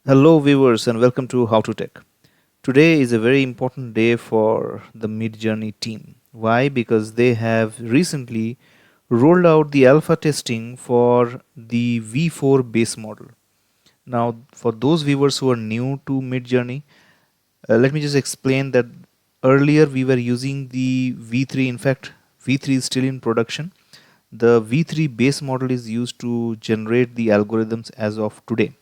Hello viewers and welcome to How to Tech. Today is a very important day for the Midjourney team. Why? Because they have recently rolled out the alpha testing for the V4 base model. Now, for those viewers who are new to Midjourney, let me just explain that earlier we were using the V3. In fact, V3 is still in production. The V3 base model is used to generate the algorithms as of today.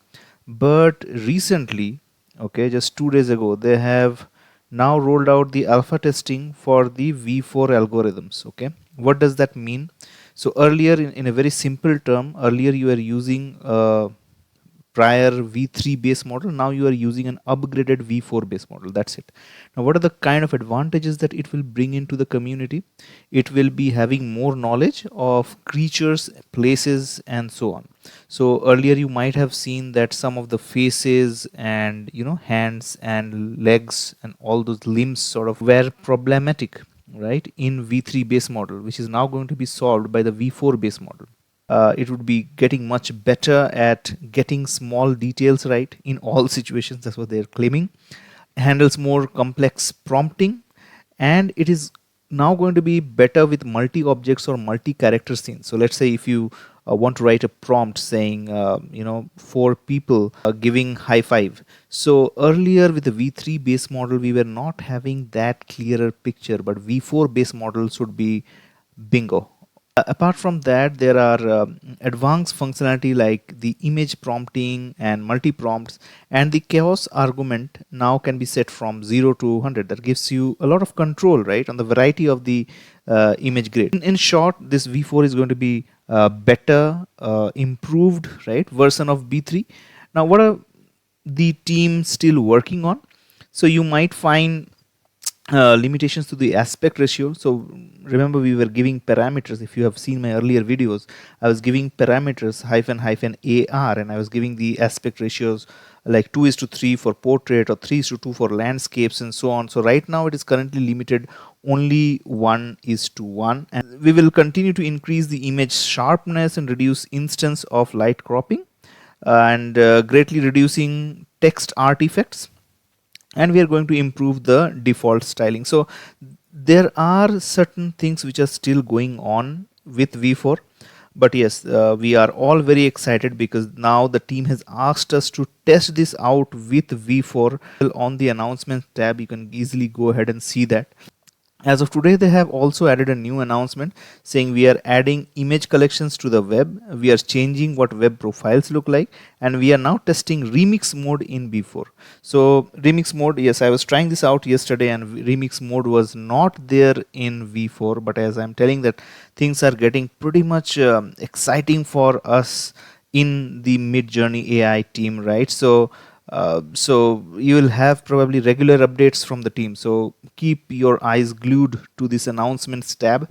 But recently, okay, just 2 days ago, they have now rolled out the alpha testing for the V4 algorithms. Okay, what does that mean? So earlier, in a very simple term, earlier you were using prior V3 base model. Now you are using an upgraded V4 base model. That's it. Now, what are the kind of advantages that it will bring into the community? It will be having more knowledge of creatures, places, and so on. So earlier you might have seen that some of the faces and hands and legs and all those limbs sort of were problematic, right, in V3 base model, which is now going to be solved by the V4 base model. It would be getting much better at getting small details right in all situations. That's what they're claiming. Handles more complex prompting, and it is now going to be better with multi objects or multi character scenes. So let's say if you want to write a prompt saying four people giving high five. So earlier with the V3 base model we were not having that clearer picture, but V4 base model should be bingo. Apart from that, there are advanced functionality like the image prompting and multi-prompts, and the chaos argument now can be set from 0 to 100. That gives you a lot of control, right, on the variety of the image grid. In short, this V4 is going to be better, improved, right, version of V3. Now, what are the team still working on? So you might find limitations to the aspect ratio. So remember, we were giving parameters. If you have seen my earlier videos, I was giving parameters -AR, and I was giving the aspect ratios like 2:3 for portrait or 3:2 for landscapes and so on. So right now it is currently limited only 1:1, and we will continue to increase the image sharpness and reduce instance of light cropping, and greatly reducing text artifacts, and we are going to improve the default styling. So there are certain things which are still going on with V4, but yes, we are all very excited because now the team has asked us to test this out with V4. On the announcements tab, you can easily go ahead and see that. As of today, they have also added a new announcement saying we are adding image collections to the web, we are changing what web profiles look like, and we are now testing remix mode in V4. So remix mode, yes, I was trying this out yesterday and remix mode was not there in V4, but as I'm telling that things are getting pretty much exciting for us in the Midjourney AI team, right? So you will have probably regular updates from the team. So keep your eyes glued to this announcements tab.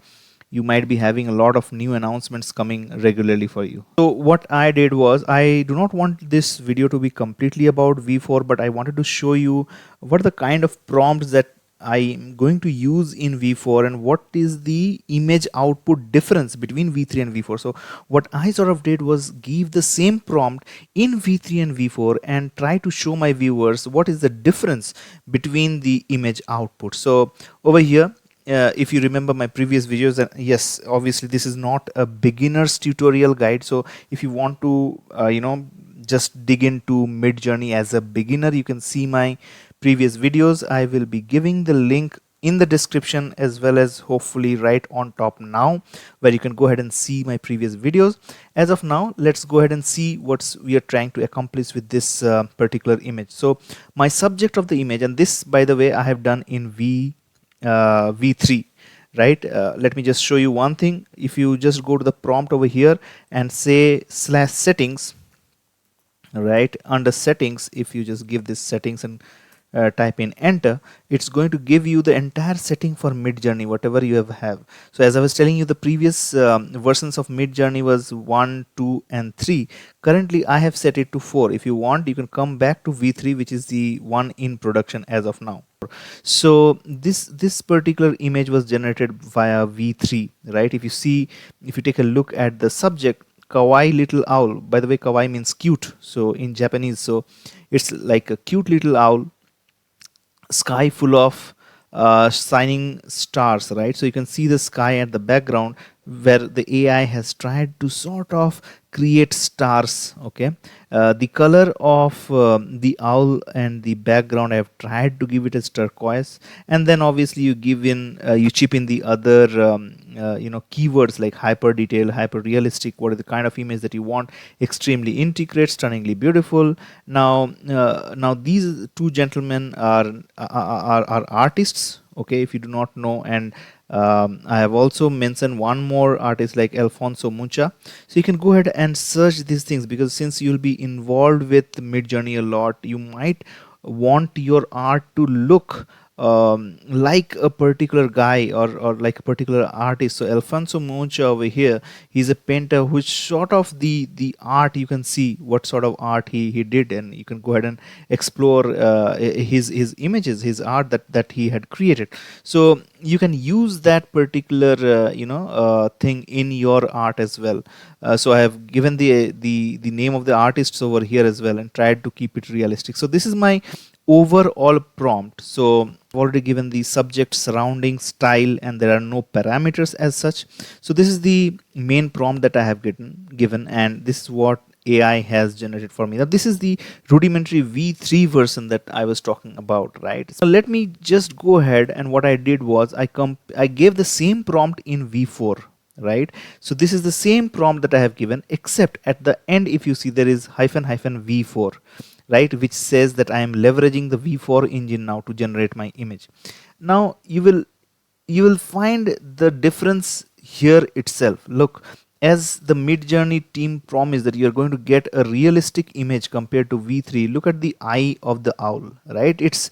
You might be having a lot of new announcements coming regularly for you. So what I did was, I do not want this video to be completely about V4, but I wanted to show you what are the kind of prompts that I'm going to use in V4 and what is the image output difference between V3 and V4. So what I sort of did was give the same prompt in V3 and V4 and try to show my viewers what is the difference between the image output. So over here, if you remember my previous videos, and yes, obviously this is not a beginner's tutorial guide. So if you want to just dig into Midjourney as a beginner, you can see my previous videos. I will be giving the link in the description as well as hopefully right on top now, where you can go ahead and see my previous videos. As of now, let's go ahead and see what we are trying to accomplish with this particular image. So my subject of the image, and this by the way I have done in V3, right? Let me just show you one thing. If you just go to the prompt over here and say /settings, right, under settings, if you just give this settings and type in enter, it's going to give you the entire setting for Midjourney, whatever you have. So as I was telling you, the previous versions of Midjourney was 1, 2 and 3. Currently I have set it to 4. If you want, you can come back to V3, which is the one in production as of now. So this particular image was generated via V3, right? If you take a look at the subject, kawaii little owl. By the way, kawaii means cute, so in Japanese. So It's like a cute little owl, sky full of shining stars, right? So you can see the sky at the background where the AI has tried to sort of create stars. Okay, the color of the owl and the background, I have tried to give it as turquoise, and then obviously you give in, you chip in the other keywords like hyper detail, hyper realistic, what is the kind of image that you want, extremely intricate, stunningly beautiful. Now these two gentlemen are artists, okay, if you do not know. And I have also mentioned one more artist like Alfonso Mucha. So you can go ahead and search these things, because since you'll be involved with Midjourney a lot, you might want your art to look like a particular guy, or like a particular artist. So Alfonso Mucha over here, he's a painter which sort of the art, you can see what sort of art he did, and you can go ahead and explore his images, his art that he had created. So you can use that particular thing in your art as well. So I have given the name of the artists over here as well, and tried to keep it realistic. So this is my overall prompt. So I've already given the subject, surrounding, style, and there are no parameters as such. So this is the main prompt that I have given, and this is what AI has generated for me. Now this is the rudimentary V3 version that I was talking about, right? So let me just go ahead, and what I did was I gave the same prompt in V4, right? So this is the same prompt that I have given, except at the end, if you see, there is hyphen V4, right, which says that I am leveraging the V4 engine now to generate my image. Now you will find the difference here itself. Look, as the Midjourney team promised that you are going to get a realistic image compared to V3, look at the eye of the owl, right? It's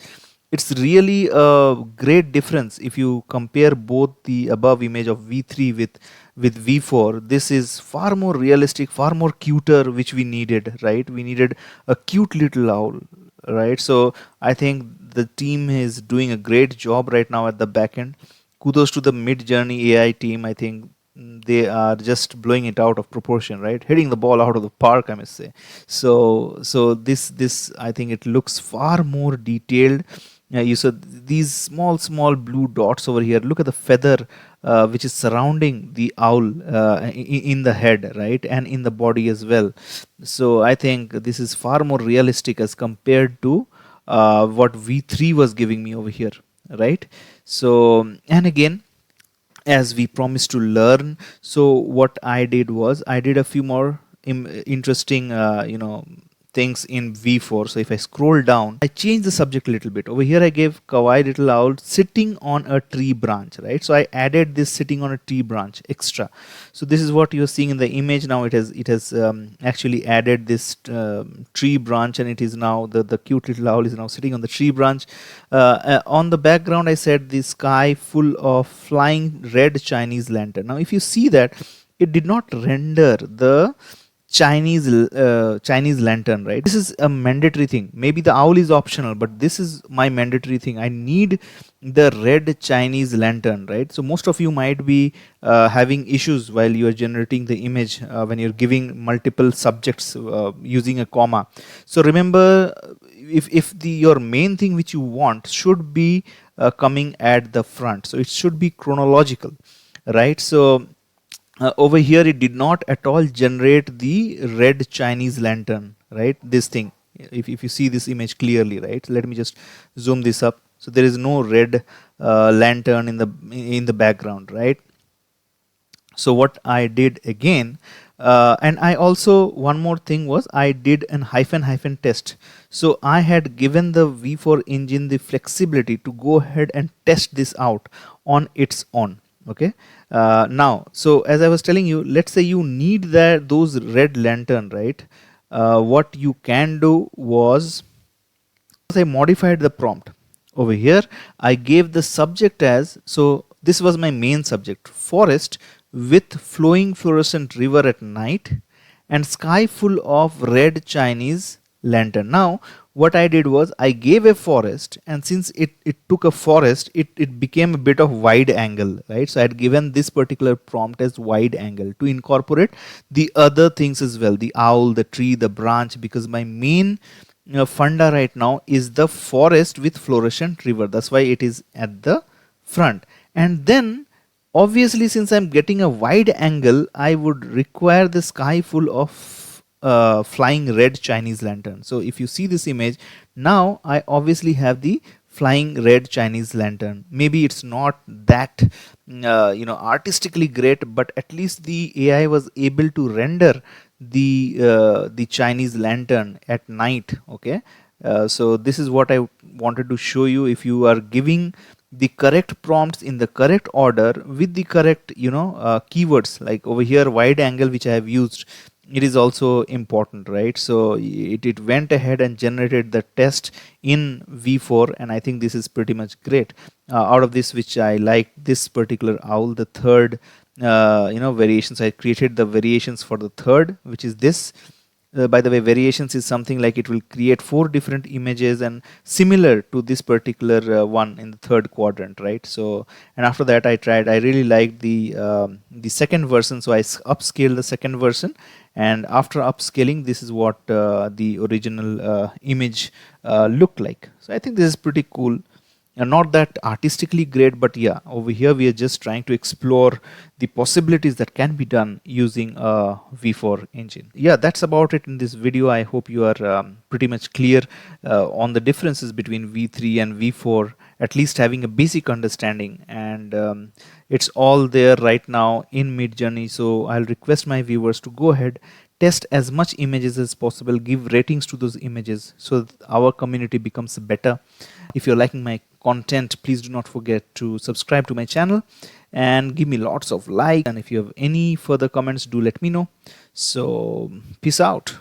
really a great difference if you compare both the above image of V3 with V4. This is far more realistic, far more cuter, which we needed, right? We needed a cute little owl, right? So I think the team is doing a great job right now at the back end. Kudos to the Midjourney AI team. I think they are just blowing it out of proportion, right? Hitting the ball out of the park, I must say. So this I think it looks far more detailed. You saw these small blue dots over here. Look at the feather which is surrounding the owl in the head, right, and in the body as well. So I think this is far more realistic as compared to what V3 was giving me over here, right? So, and again, as we promised to learn, so what I did was I did a few more interesting things in V4. So if I scroll down, I change the subject a little bit. Over here I gave kawaii little owl sitting on a tree branch, right? So I added this sitting on a tree branch extra. So this is what you're seeing in the image. Now it has actually added this tree branch, and it is now the cute little owl is now sitting on the tree branch. On the background I said the sky full of flying red Chinese lantern. Now if you see that, it did not render the Chinese lantern, right? This is a mandatory thing. Maybe the owl is optional, but this is my mandatory thing. I need the red Chinese lantern, right? So most of you might be having issues while you are generating the image when you're giving multiple subjects using a comma. So remember, if your main thing which you want should be coming at the front, so it should be chronological, right? So over here it did not at all generate the red Chinese lantern, right? This thing, if you see this image clearly, right? Let me just zoom this up. So there is no red lantern in the background, right? So what I did again, and I also, one more thing was I did an hyphen test. So I had given the V4 engine the flexibility to go ahead and test this out on its own. Okay, now, so as I was telling you, let's say you need those red lantern, right? What you can do was I modified the prompt. Over here I gave the subject as, so this was my main subject, forest with flowing fluorescent river at night and sky full of red Chinese lantern. Now what I did was I gave a forest, and since it took a forest, it became a bit of wide angle, right? So I had given this particular prompt as wide angle to incorporate the other things as well, the owl, the tree, the branch, because my main funda right now is the forest with fluorescent river. That's why it is at the front. And then obviously, since I'm getting a wide angle, I would require the sky full of flying red Chinese lantern. So if you see this image, now I obviously have the flying red Chinese lantern. Maybe it's not that artistically great, but at least the AI was able to render the Chinese lantern at night. Okay, so this is what I wanted to show you. If you are giving the correct prompts in the correct order with the correct keywords, like over here wide angle, which I have used, it is also important, right? So it went ahead and generated the test in V4, and I think this is pretty much great. Out of this, which I like this particular owl, the third variations, I created the variations for the third, which is this. By the way, variations is something like it will create 4 different images and similar to this particular one in the third quadrant, right? So, and after that I really liked the second version, so I upscaled the second version, and after upscaling, this is what the original image looked like. So I think this is pretty cool. Not that artistically great, but yeah, over here we are just trying to explore the possibilities that can be done using a V4 engine. Yeah, that's about it in this video. I hope you are pretty much clear on the differences between V3 and V4, at least having a basic understanding, and it's all there right now in Midjourney. So I'll request my viewers to go ahead, test as much images as possible, give ratings to those images so that our community becomes better. If you're liking my content, please do not forget to subscribe to my channel and give me lots of likes, and if you have any further comments, do let me know. So peace out.